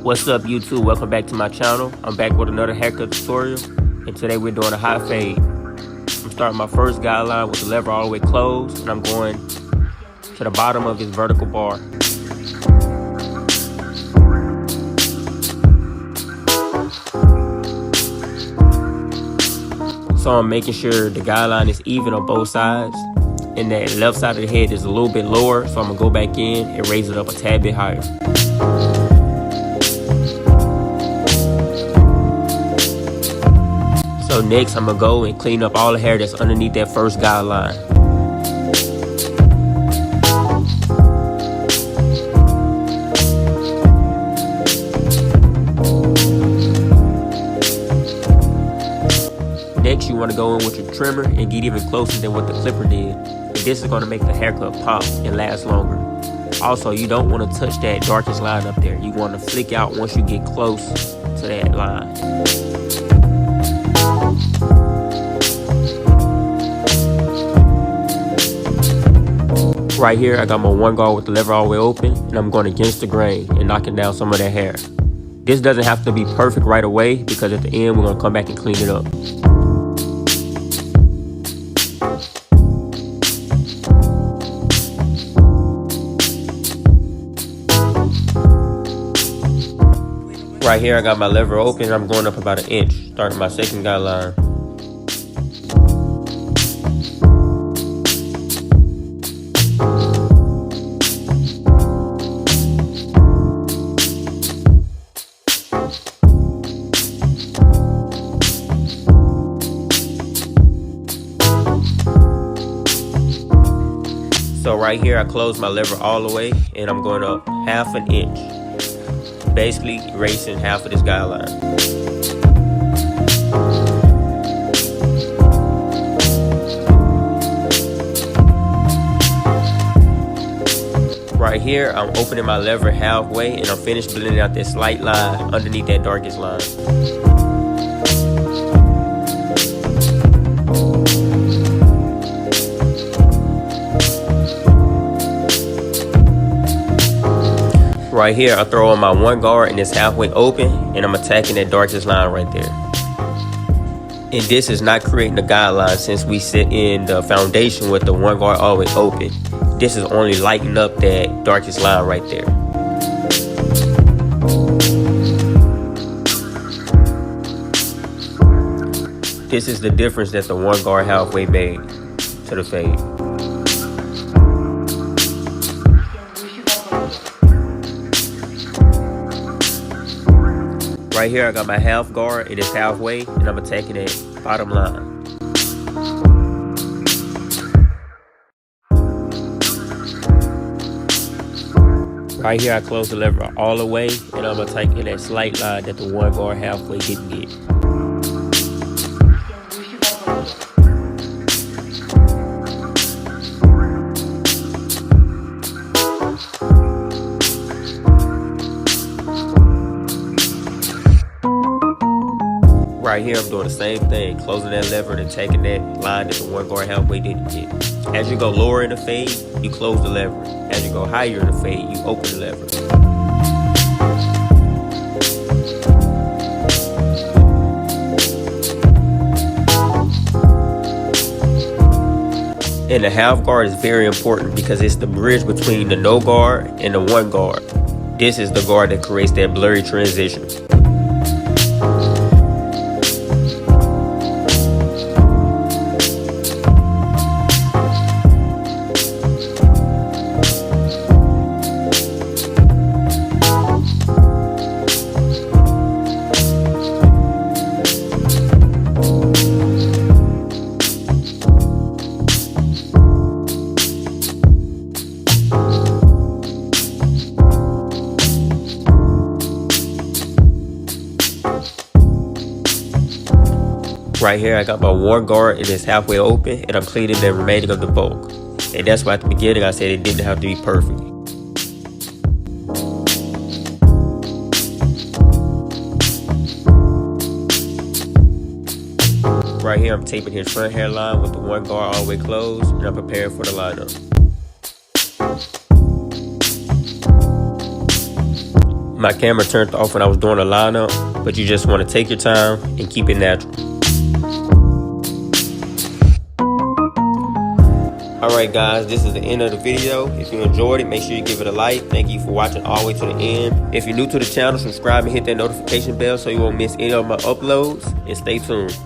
What's up YouTube? Welcome back to my channel. I'm back with another haircut tutorial, and today we're doing a hot fade. I'm starting my first guideline with the lever all the way closed, and I'm going to the bottom of his vertical bar. So I'm making sure the guideline is even on both sides, and that left side of the head is a little bit lower, so I'm gonna go back in and raise it up a tad bit higher. So next, I'm gonna go and clean up all the hair that's underneath that first guideline. Next, you wanna go in with your trimmer and get even closer than what the clipper did. And this is gonna make the haircut pop and last longer. Also, you don't wanna touch that darkest line up there. You wanna flick out once you get close to that line. Right here, I got my one guard with the lever all the way open, and I'm going against the grain and knocking down some of that hair. This doesn't have to be perfect right away, because at the end, we're going to come back and clean it up. Right here, I got my lever open, and I'm going up about 1 inch, starting my second guideline. So right here, I close my lever all the way, and I'm going up 1/2 inch, basically erasing half of this guideline. Right here, I'm opening my lever halfway, and I'm finished blending out that slight line underneath that darkest line. Right here, I throw on my one guard and it's halfway open, and I'm attacking that darkest line right there. And this is not creating a guideline, since we sit in the foundation with the one guard all the way open. This is only lighting up that darkest line right there. This is the difference that the one guard halfway made to the fade. Right here, I got my half guard, it is halfway, and I'm attacking that bottom line. Right here, I close the lever all the way, and I'm attacking that slight line that the one guard halfway didn't get. Right here, I'm doing the same thing, closing that lever and taking that line that the one guard halfway didn't get. As you go lower in the fade, you close the lever. As you go higher in the fade, you open the lever. And the half guard is very important, because it's the bridge between the no guard and the one guard. This is the guard that creates that blurry transition. Right here, I got my one guard and it's halfway open, and I'm cleaning the remaining of the bulk. And that's why at the beginning I said it didn't have to be perfect. Right here, I'm taping his front hairline with the one guard all the way closed, and I'm preparing for the lineup. My camera turned off when I was doing a lineup, but you just want to take your time and keep it natural. Alright guys, this is the end of the video. If you enjoyed it, make sure you give it a like. Thank you for watching all the way to the end. If you're new to the channel, subscribe and hit that notification bell so you won't miss any of my uploads. And stay tuned.